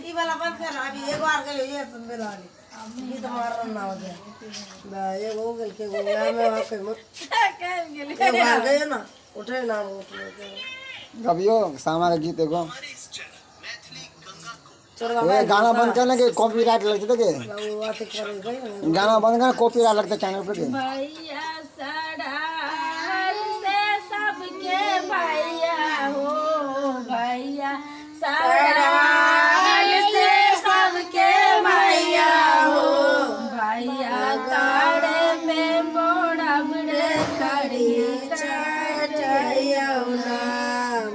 ई वाला बंद कर अभी एगो आ गयो ये सुन बेला वाली ई तो मार ना हो जाए ना एगो हो गेल के गो यहाँ में आके मत केन गेली एगो आ गयो ना उठे ना उठे गबियो सामा के गीत एगो चोरवा ये गाना बंद करने के कॉपीराइट लगते के वो आते करे गयो गाना बंद करना कॉपीराइट लगता चैनल पे के भैया सड़ाल से सबके भैया हो भैया सड़ाल से सबके भैया हो भैया तारे में बोड़ा बड़े खड़ी चढ़िया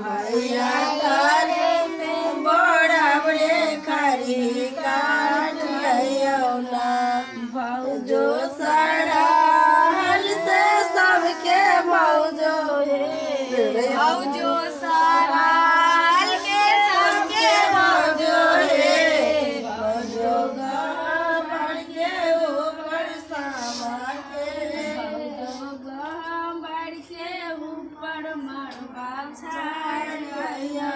भैया तारे में बोड़ा बड़े खड़ी काटिया भौजो सड़ाल से सबके भौजो हे भौजो सड़ाल के सबके भौजो हे भौजो गमर के ऊपर सामा के भौजो गमर के ऊपर मरवा छाड़िया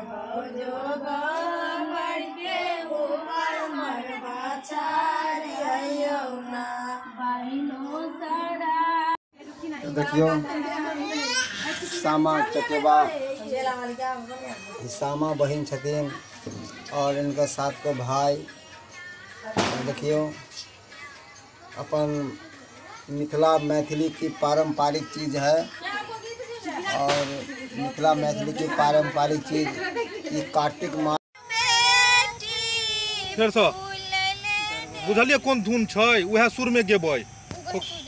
भौजो गमर के ऊपर मरवा छाड़िया देखियो सामा चकेबा सामा बहन छथिन और इनका 7 को भाई देखियो अपन मिथिला मैथिली की पारंपरिक चीज़ है और मिथिला मैथिली की पारंपरिक चीज़ ये कार्तिक मास बुझलिए कौन धुन छै उहे सुर में गेबै।